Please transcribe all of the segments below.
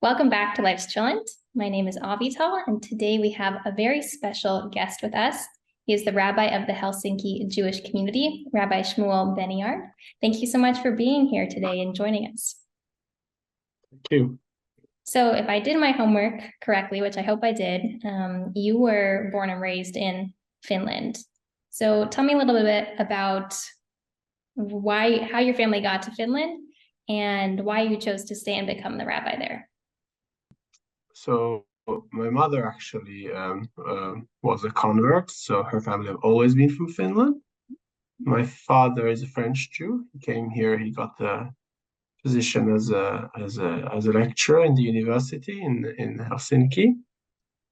Welcome back to Life's Chillent. My name is Avital, and today we have a very special guest with us. He is the rabbi of the Helsinki Jewish Community, Rabbi Shmuel Beniard. Thank you so much for being here today and joining us. Thank you. So if I did my homework correctly, which I hope I did, you were born and raised in Finland. So tell me a little bit about how your family got to Finland and why you chose to stay and become the rabbi there. So my mother actually was a convert, so her family have always been from Finland. My father is a French Jew. He came here. He got the position as a lecturer in the university in Helsinki,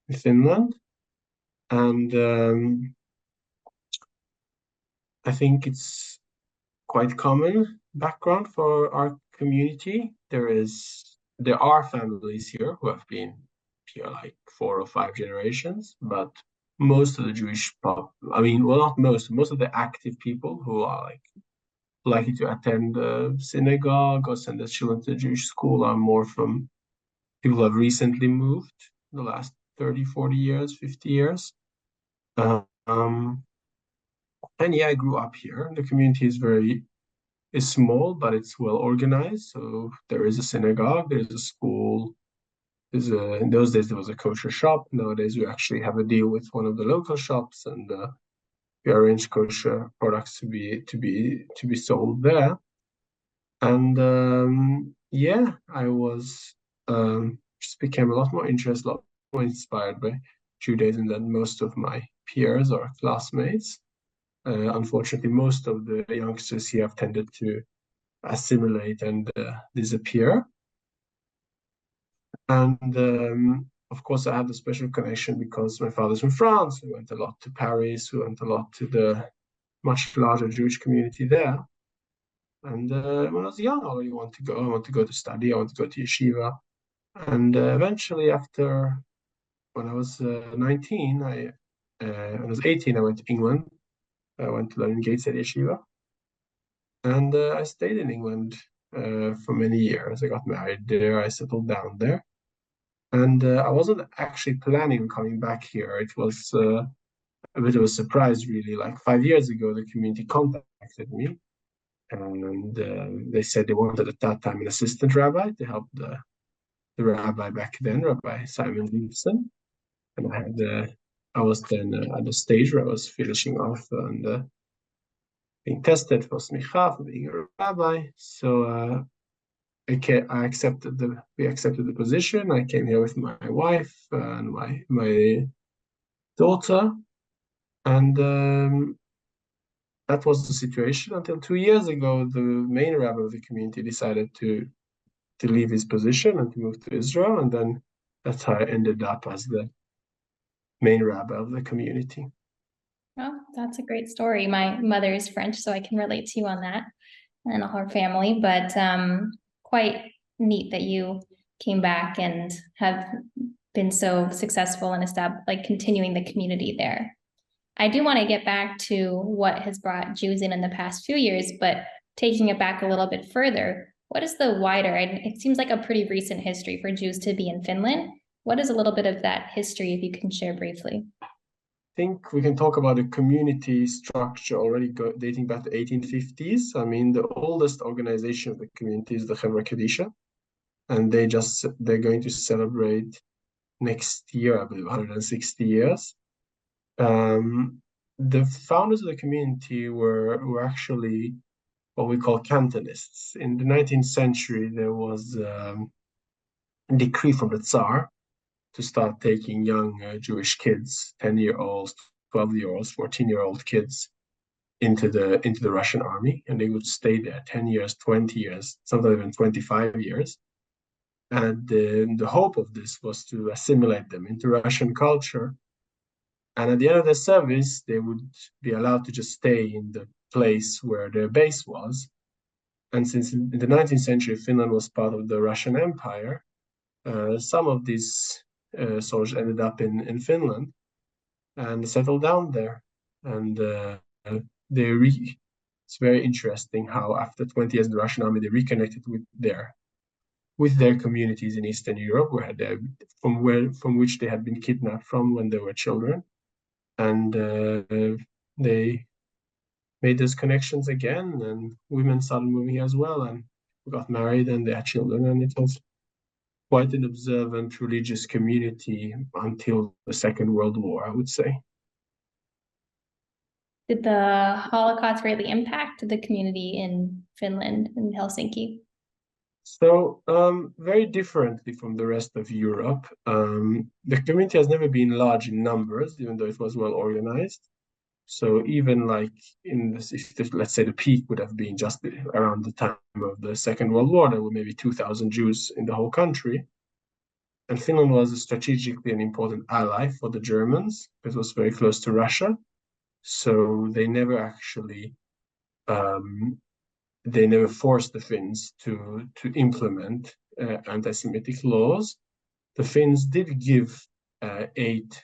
in Finland, and I think it's quite common background for our community. There are families here who have been here like 4 or 5 generations, but most of the not most of the active people who are likely to attend the synagogue or send their children to Jewish school are more from people who have recently moved in the last 30, 40 years, 50 years. And yeah, I grew up here. The community is small, but it's well organized. So there is a synagogue, there's a school. In those days there was a kosher shop. Nowadays we actually have a deal with one of the local shops, and we arrange kosher products to be sold there. And yeah, I was just became a lot more interested, a lot more inspired by Judaism than most of my peers or classmates. Unfortunately, most of the youngsters here have tended to assimilate and disappear. And of course, I have a special connection because my father's from France. We went a lot to Paris. We went a lot to the much larger Jewish community there. And when I was young, I already wanted to go. I want to go to study. I want to go to yeshiva. And eventually, when I was 19, when I was 18, I went to England. I went to learn in Gateshead Yeshiva. And I stayed in England for many years. I got married there. I settled down there. And I wasn't actually planning on coming back here. It was a bit of a surprise, really. Like 5 years ago, the community contacted me. And they said they wanted at that time an assistant rabbi to help the rabbi back then, Rabbi Simon Gibson. And I was then at the stage where I was finishing off and being tested for smicha, for being a rabbi. So we accepted the position. I came here with my wife and my daughter, and that was the situation until 2 years ago. The main rabbi of the community decided to leave his position and to move to Israel, and then that's how I ended up as the main rabbi of the community. Well, that's a great story. My mother is French, so I can relate to you on that and all her family, but quite neat that you came back and have been so successful and continuing the community there. I do want to get back to what has brought Jews in the past few years, but taking it back a little bit further, what is the wider, it seems like a pretty recent history for Jews to be in Finland. What is a little bit of that history, if you can share briefly? I think we can talk about the community structure already dating back to the 1850s. I mean, the oldest organization of the community is the Chevra Kadisha, and they're going to celebrate next year, I believe, 160 years. The founders of the community were actually what we call cantonists. In the 19th century, there was a decree from the Tsar to start taking young Jewish kids, 10-year-olds, 12-year-olds, 14-year-old kids into the Russian army, and they would stay there 10 years, 20 years, sometimes even 25 years. And the hope of this was to assimilate them into Russian culture. And at the end of the service, they would be allowed to just stay in the place where their base was. And since in the 19th century, Finland was part of the Russian Empire, some of these soldiers ended up in Finland and settled down there. And it's very interesting how after 20 years in the Russian army, they reconnected with their with their communities in Eastern Europe, from which they had been kidnapped from when they were children, and they made those connections again, and women started moving here as well, and got married, and they had children, and it was quite an observant religious community until the Second World War, I would say. Did the Holocaust greatly impact the community in Finland and Helsinki? So, very differently from the rest of Europe, the community has never been large in numbers, even though it was well organized. So even like let's say the peak would have been just around the time of the Second World War, there were maybe 2,000 Jews in the whole country. And Finland was strategically an important ally for the Germans. It was very close to Russia. So they never actually they never forced the Finns to implement anti-Semitic laws. The Finns did give 8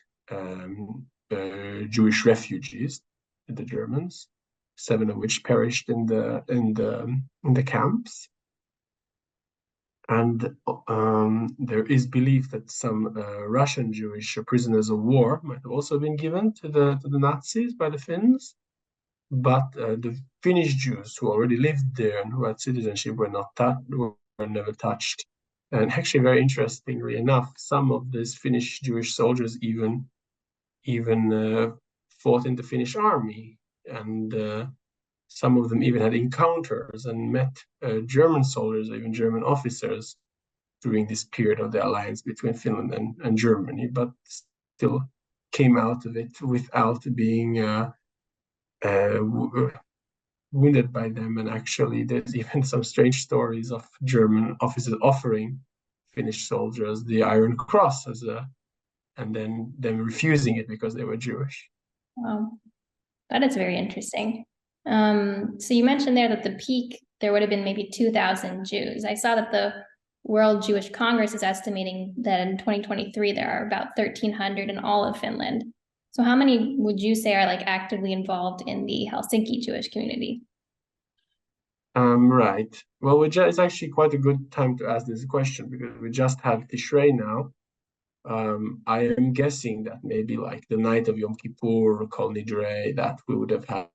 Jewish refugees to the Germans, 7 of which perished in the camps. And there is belief that some Russian Jewish prisoners of war might have also been given to the Nazis by the Finns. But the Finnish Jews who already lived there and who had citizenship were never touched. And actually, very interestingly enough, some of these Finnish Jewish soldiers even fought in the Finnish army, and some of them even had encounters and met German soldiers or even German officers during this period of the alliance between Finland and Germany, but still came out of it without being wounded by them. And actually, there's even some strange stories of German officers offering Finnish soldiers the Iron Cross and then them refusing it because they were Jewish. Wow, that is very interesting. So you mentioned there that the peak, there would have been maybe 2,000 Jews. I saw that the World Jewish Congress is estimating that in 2023, there are about 1,300 in all of Finland. So how many would you say are like actively involved in the Helsinki Jewish community? Right. Well, it's actually quite a good time to ask this question because we just have Tishrei now. I am guessing that maybe like the night of Yom Kippur, Kol Nidrei, that we would have had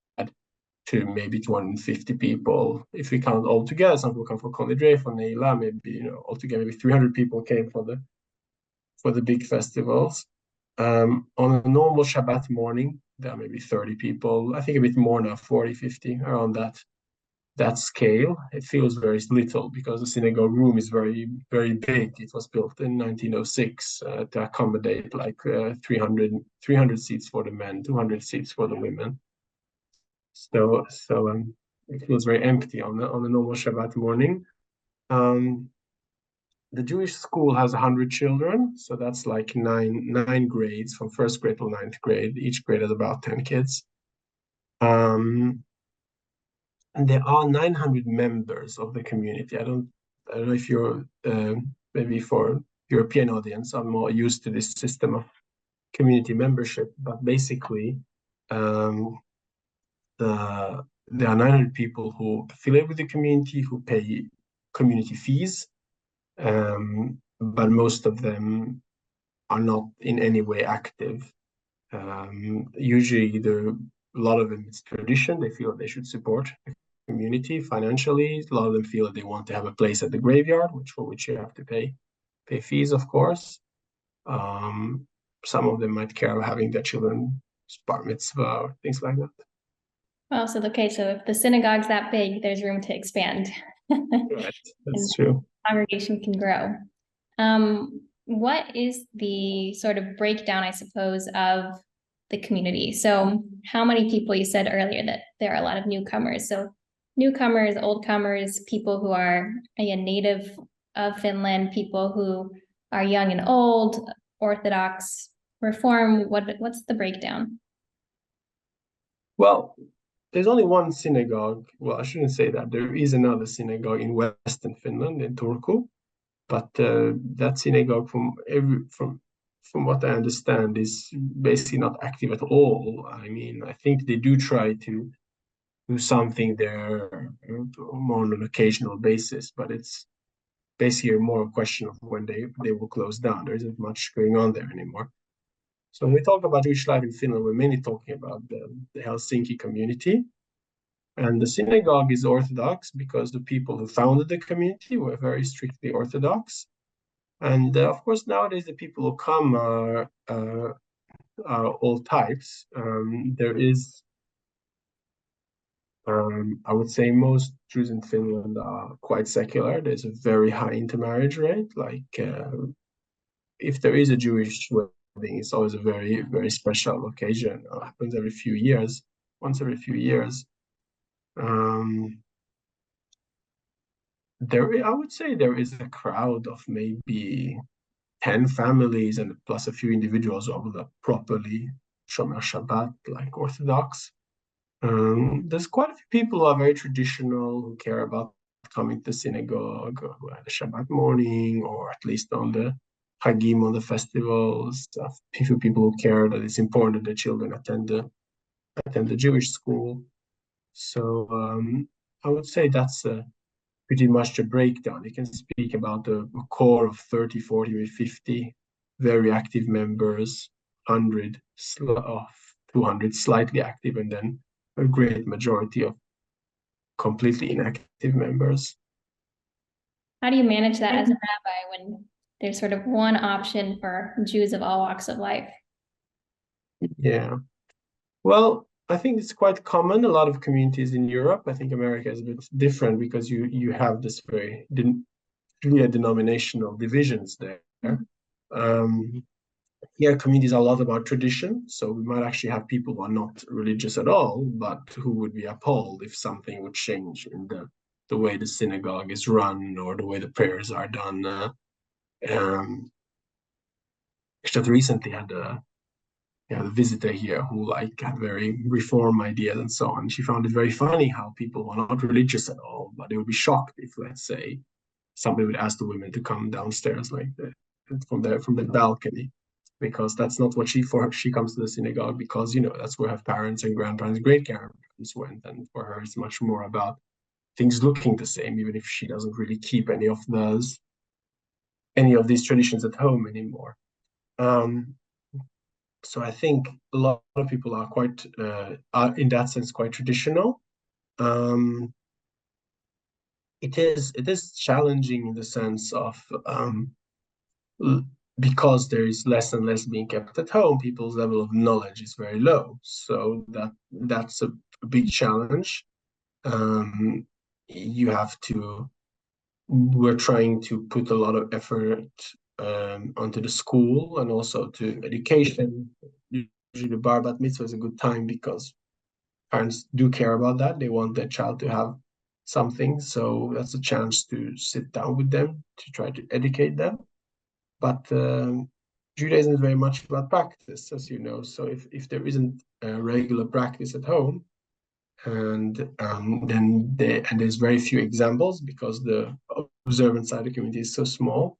to maybe 250 people. If we count all together, some people come for Kol Nidrei, for Neila, maybe, altogether maybe 300 people came for the big festivals. On a normal Shabbat morning, there are maybe 30 people. I think a bit more now, 40, 50, around that scale. It feels very little because the synagogue room is very, very big. It was built in 1906 to accommodate like 300 seats for the men, 200 seats for the women. So it feels very empty on the normal Shabbat morning. The Jewish school has 100 children, so that's like nine grades from first grade to 9th grade. Each grade has about 10 kids. And there are 900 members of the community. I don't know if you're maybe for European audience are more used to this system of community membership, but basically there are 900 people who affiliate with the community, who pay community fees, but most of them are not in any way active. Usually, a lot of them it's tradition. They feel they should support the community financially. A lot of them feel that they want to have a place at the graveyard, for which you have to pay fees, of course. Some of them might care about having their children bar mitzvah or things like that. Well, so okay, so if the synagogue's that big, there's room to expand. Right, that's true. Congregation can grow. What is the sort of breakdown, I suppose, of the community? So how many people, you said earlier that there are a lot of newcomers. So newcomers, oldcomers, people who are native of Finland, people who are young and old, Orthodox, Reform, what's the breakdown? Well, there's only one synagogue. Well, I shouldn't say that. There is another synagogue in Western Finland, in Turku, but that synagogue, from what I understand, is basically not active at all. I mean, I think they do try to do something there more on an occasional basis, but it's basically more a question of when they will close down. There isn't much going on there anymore. So when we talk about Jewish life in Finland, we're mainly talking about the Helsinki community. And the synagogue is Orthodox because the people who founded the community were very strictly Orthodox. And of course, nowadays the people who come are all types. There is, I would say, most Jews in Finland are quite secular. There's a very high intermarriage rate. Like, if there is a Jewish wedding, it's always a very, very special occasion. It happens every few years, once every few years. I would say there is a crowd of maybe 10 families and plus a few individuals who are properly Shomer Shabbat, like Orthodox. There's quite a few people who are very traditional, who care about coming to synagogue or at the Shabbat morning, or at least on the Hagim, on the festivals. A few people who care that it's important that the children attend the Jewish school. So I would say that's pretty much the breakdown. You can speak about a core of 30, 40, 50 very active members, 100 of 200 slightly active, and then a great majority of completely inactive members. How do you manage that as a rabbi when there's sort of one option for Jews of all walks of life? Yeah. Well, I think it's quite common. A lot of communities in Europe, I think America is a bit different because you have this very clear denominational divisions there. Here, communities are a lot about tradition, so we might actually have people who are not religious at all, but who would be appalled if something would change in the way the synagogue is run or the way the prayers are done. Just recently had a visitor here who had very reform ideas and so on. She found it very funny how people are not religious at all, but they would be shocked if, let's say, somebody would ask the women to come downstairs from the balcony, because that's not what she comes to the synagogue because that's where her parents and grandparents, great grandparents went, and for her it's much more about things looking the same, even if she doesn't really keep any of these traditions at home anymore. So I think a lot of people are quite, in that sense, quite traditional. It is challenging in the sense of because there is less and less being kept at home, people's level of knowledge is very low. So that's a big challenge. We're trying to put a lot of effort onto the school and also to education. Usually the bar bat mitzvah is a good time because parents do care about that. They want their child to have something. So that's a chance to sit down with them, to try to educate them. But Judaism is very much about practice, as you know. So if there isn't a regular practice at home, and there's very few examples because the observant side of the community is so small.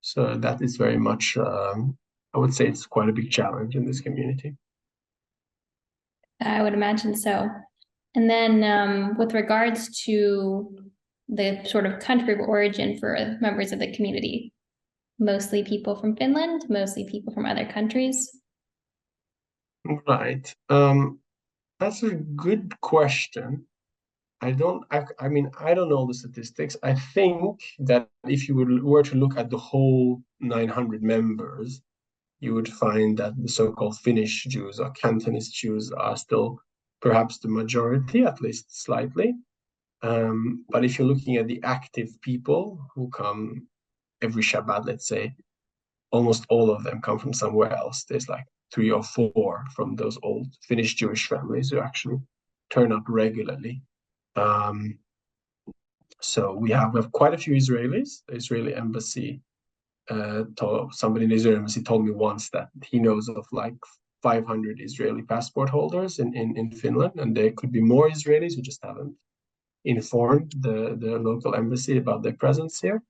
So that is very much, I would say it's quite a big challenge in this community. I would imagine so. And then with regards to the sort of country of origin for members of the community, mostly people from Finland, mostly people from other countries? Right. That's a good question. I don't know the statistics. I think that if you were to look at the whole 900 members, you would find that the so-called Finnish Jews or Cantonese Jews are still perhaps the majority, at least slightly. But if you're looking at the active people who come every Shabbat, let's say, almost all of them come from somewhere else. There's like 3 or 4 from those old Finnish Jewish families who actually turn up regularly. So we have quite a few Israelis. The Israeli embassy, somebody in the Israeli embassy told me once that he knows of like 500 Israeli passport holders in Finland, and there could be more Israelis who just haven't informed the local embassy about their presence here.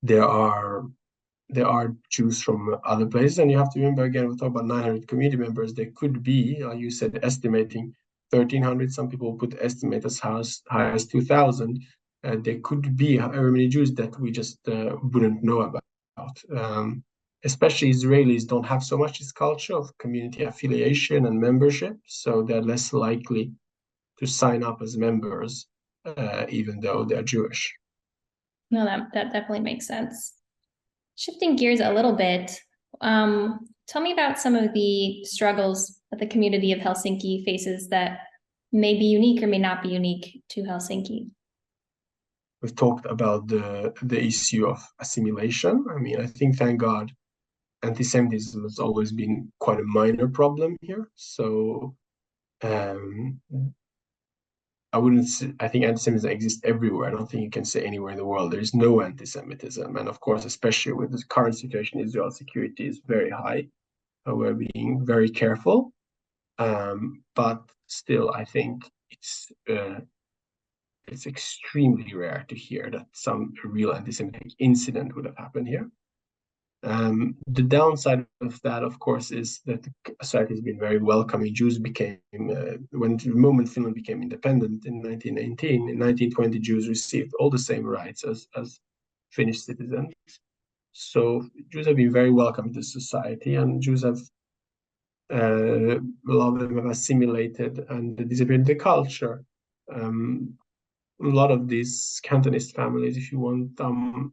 There are Jews from other places, and you have to remember again, we talk about 900 community members. There could be, you said, estimating 1,300. Some people put estimate as high as 2,000. there could be however many Jews that we just wouldn't know about. Especially Israelis don't have so much this culture of community affiliation and membership, so they're less likely to sign up as members, even though they're Jewish. No, that definitely makes sense. Shifting gears a little bit, tell me about some of the struggles that the community of Helsinki faces that may be unique or may not be unique to Helsinki. We've talked about the issue of assimilation. I mean, I think, thank God, anti-Semitism has always been quite a minor problem here. So I think anti-Semitism exists everywhere. I don't think you can say anywhere in the world there's no anti-Semitism. And of course, especially with the current situation, Israel's security is very high. We're being very careful. But still, I think it's extremely rare to hear that some real anti-Semitic incident would have happened here. The downside of that, of course, is that the society has been very welcoming. Jews became, when the moment Finland became independent in 1919, in 1920, Jews received all the same rights as Finnish citizens. So Jews have been very welcome to society, and Jews have, a lot of them have assimilated and disappeared into culture. A lot of these Cantonist families, if you want,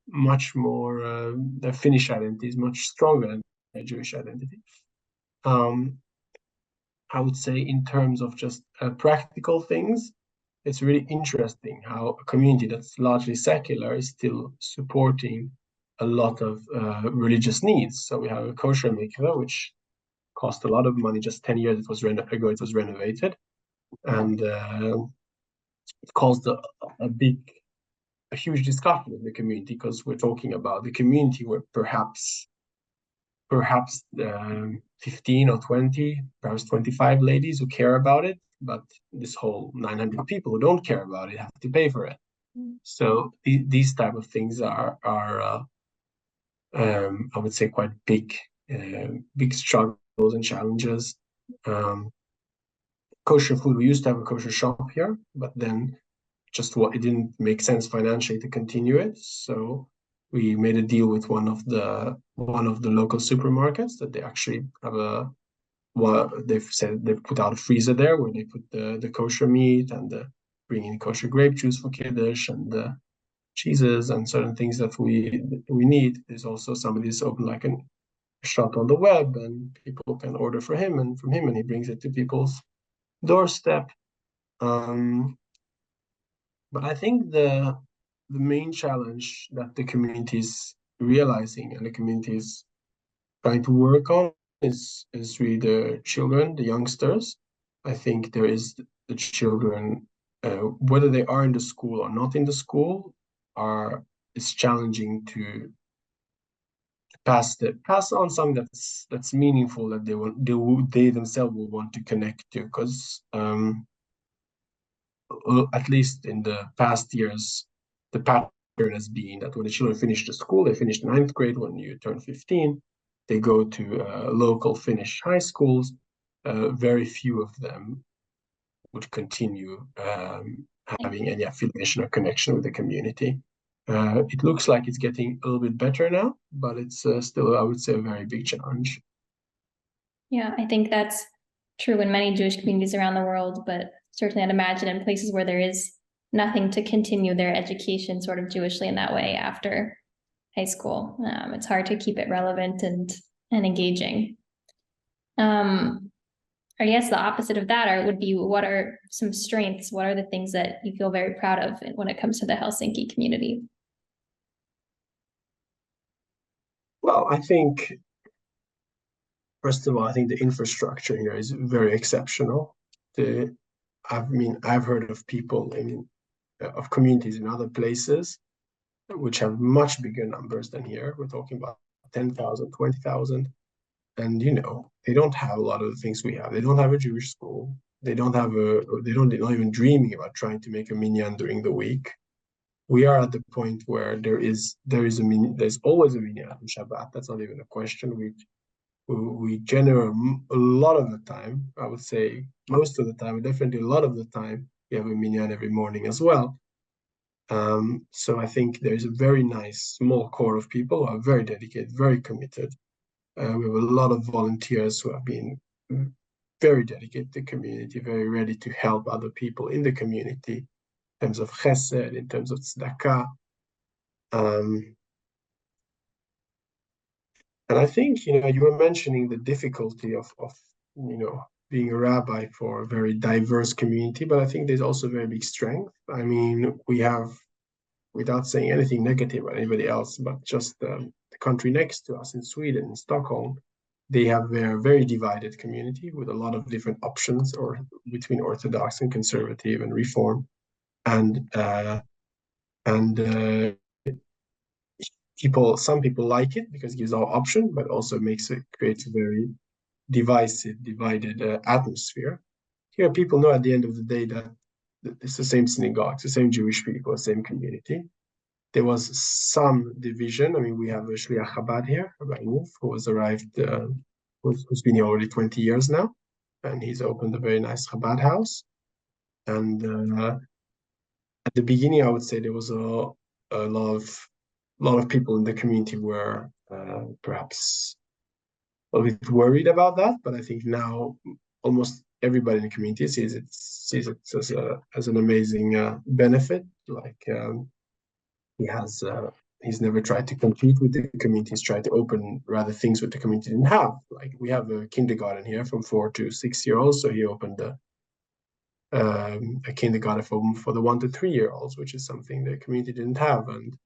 much more, their Finnish identity is much stronger than their Jewish identity. I would say in terms of just practical things, it's really interesting how a community that's largely secular is still supporting a lot of religious needs. So we have a kosher mikveh, which cost a lot of money. Just 10 years ago, it was renovated. And it caused a huge discussion in the community, because we're talking about the community where perhaps 15 or 20, perhaps 25 ladies who care about it, but this whole 900 people who don't care about it have to pay for it. So these type of things are I would say quite big struggles and challenges. Kosher food, we used to have a kosher shop here, but then it didn't make sense financially to continue it. So we made a deal with one of the local supermarkets that they actually have they've said they've put out a freezer there where they put the kosher meat and bring in kosher grape juice for kiddush and cheeses and certain things that we need. There's also somebody's opened like a shop on the web, and people can order for him and from him, and he brings it to people's doorstep. But I think the main challenge that the community is realizing and the community is trying to work on is really the children, the youngsters. I think there is the children, whether they are in the school or not in the school, it's challenging to pass on something that's meaningful, that they themselves will want to connect to, because at least in the past years, the pattern has been that when the children finish the school, they finish 9th grade. When you turn 15, they go to local Finnish high schools. Very few of them would continue having any affiliation or connection with the community. It looks like it's getting a little bit better now, but it's still, I would say, a very big challenge. Yeah, I think that's true in many Jewish communities around the world, but certainly I'd imagine in places where there is nothing to continue their education sort of Jewishly in that way after high school. It's hard to keep it relevant and engaging. I guess the opposite of that would be, what are some strengths? What are the things that you feel very proud of when it comes to the Helsinki community? Well, I think, first of all, I think the infrastructure here is very exceptional. I've heard of people of communities in other places which have much bigger numbers than here. We're talking about 10,000, 20,000. And, they don't have a lot of the things we have. They don't have a Jewish school. They're not even dreaming about trying to make a minyan during the week. We are at the point where there's always a minyan on Shabbat. That's not even a question. We generate a lot of the time, I would say most of the time, definitely a lot of the time, we have a minyan every morning as well. So I think there's a very nice small core of people who are very dedicated, very committed. We have a lot of volunteers who have been very dedicated to the community, very ready to help other people in the community in terms of chesed, in terms of tzedakah. And I think, you were mentioning the difficulty of being a rabbi for a very diverse community, but I think there's also very big strength. I mean, we have, without saying anything negative about anybody else, but just the country next to us in Sweden, in Stockholm, they have a very divided community with a lot of different options or between Orthodox and conservative and Reform. And some people like it because it gives all option, but also creates a very divided atmosphere. Here, people know at the end of the day that it's the same synagogue, it's the same Jewish people, same community. There was some division. I mean, we have a Shliach Chabad here, Rabbi Wolf, who has arrived, who's been here already 20 years now, and he's opened a very nice Chabad house. And at the beginning, I would say there was a lot of people in the community were perhaps a little bit worried about that, but I think now almost everybody in the community sees it as an amazing benefit. Like he's never tried to compete with the community. He's tried to open rather things what the community didn't have. Like we have a kindergarten here from 4 to 6 year olds, so he opened a kindergarten for the 1 to 3 year olds, which is something the community didn't have. And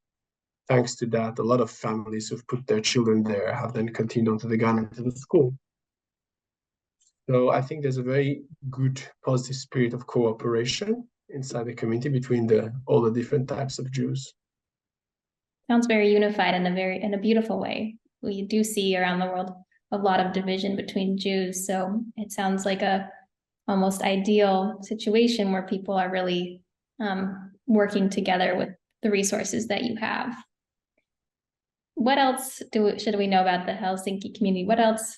thanks to that, a lot of families who've put their children there have then continued on to the Ghana to the school. So I think there's a very good positive spirit of cooperation inside the community between all the different types of Jews. Sounds very unified in a beautiful way. We do see around the world a lot of division between Jews. So it sounds like a almost ideal situation where people are really working together with the resources that you have. What else should we know about the Helsinki community?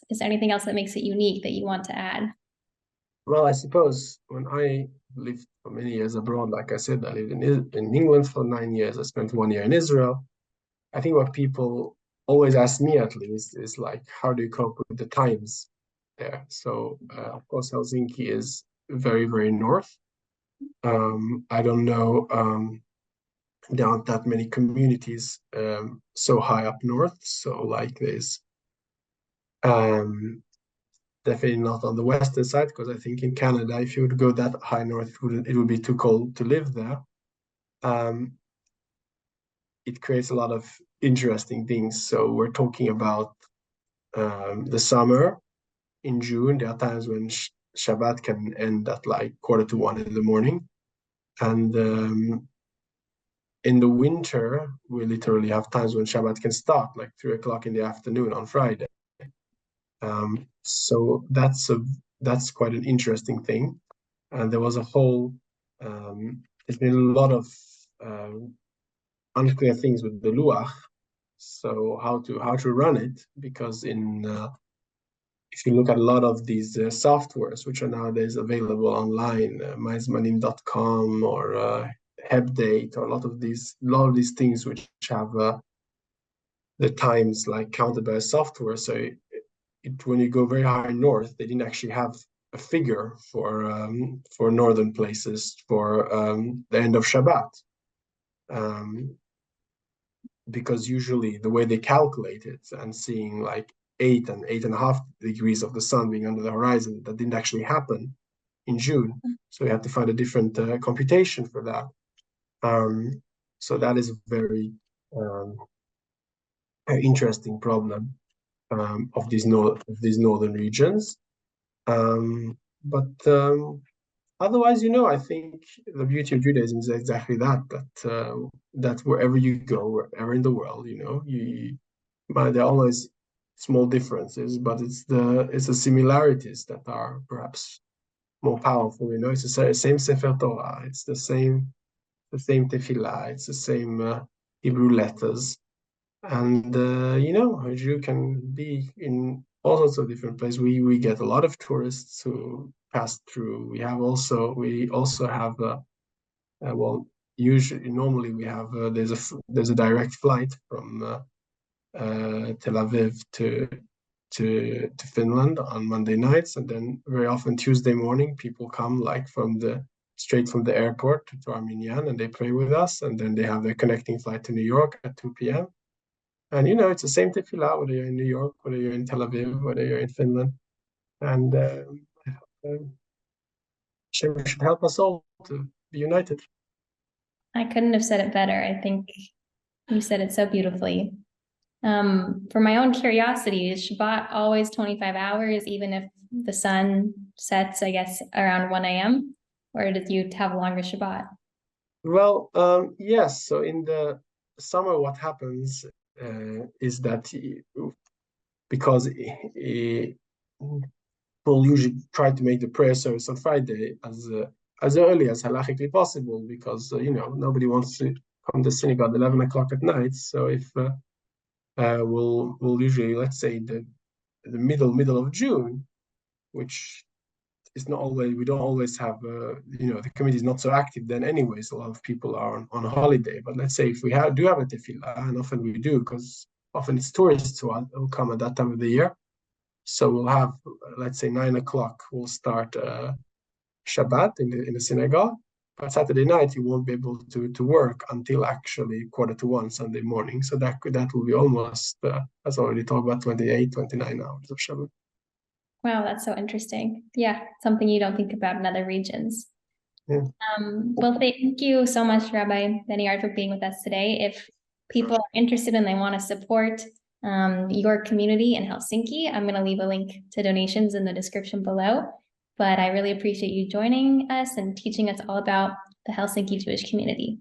Is there anything else that makes it unique that you want to add? Well, I suppose when I lived for many years abroad, like I said, I lived in England for 9 years. I spent 1 year in Israel. I think what people always ask me, at least, is like, how do you cope with the times there? So, of course, Helsinki is very, very north. I don't know, there aren't that many communities so high up north. So, like, there's definitely not on the western side, because I think in Canada, if you would go that high north, it would be too cold to live there. It creates a lot of interesting things. So we're talking about the summer in June. There are times when Shabbat can end at like 1:45 in the morning. And in the winter, we literally have times when Shabbat can start like 3 o'clock in the afternoon on Friday. So that's quite an interesting thing. And there was there's been a lot of unclear things with the Luach. So how to run it, because if you look at a lot of these softwares, which are nowadays available online, myzmanim.com or HebDate, or a lot of these things which have the times like counted by a software. So when you go very high north, they didn't actually have a figure for northern places for the end of Shabbat. Because usually the way they calculate it and seeing like 8 and 8.5 degrees of the sun being under the horizon, that didn't actually happen in June. So we had to find a different computation for that. So that is a very interesting problem of these northern regions. But otherwise, I think the beauty of Judaism is exactly that wherever you go, wherever in the world, there are always small differences, but it's the similarities that are perhaps more powerful. It's the same Sefer Torah, it's the same tefillah, it's the same Hebrew letters, and a Jew can be in all sorts of different places. We get a lot of tourists who pass through. We also have normally we have there's a direct flight from Tel Aviv to Finland on Monday nights, and then very often Tuesday morning people come like straight from the airport to our minyan, and they pray with us, and then they have their connecting flight to New York at 2 p.m. And it's the same tefillah whether you're in New York, whether you're in Tel Aviv, whether you're in Finland, and Hashem should help us all to be united. I couldn't have said it better. I think you said it so beautifully. For my own curiosity, is Shabbat always 25 hours, even if the sun sets, I guess, around 1 a.m.? Or did you have a longer Shabbat? Well, yes. So in the summer, what happens is that because people usually try to make the prayer service on Friday as early as halachically possible, because nobody wants to come to synagogue at 11 o'clock at night. So if we'll usually, let's say, the middle of June, which is not always, we don't always have the committee is not so active then anyways. A lot of people are on a holiday. But let's say if we do have a tefillah, and often we do, because often it's tourists who will come at that time of the year. So we'll have, let's say, 9 o'clock, we'll start Shabbat in the synagogue. But Saturday night, you won't be able to work until actually 1:45 Sunday morning. So that will be almost, as already talked about, 28, 29 hours of Shabbat. Wow, that's so interesting. Yeah, something you don't think about in other regions. Yeah. Well, thank you so much, Rabbi Beniard, for being with us today. If people are interested and they want to support your community in Helsinki, I'm going to leave a link to donations in the description below. But I really appreciate you joining us and teaching us all about the Helsinki Jewish community.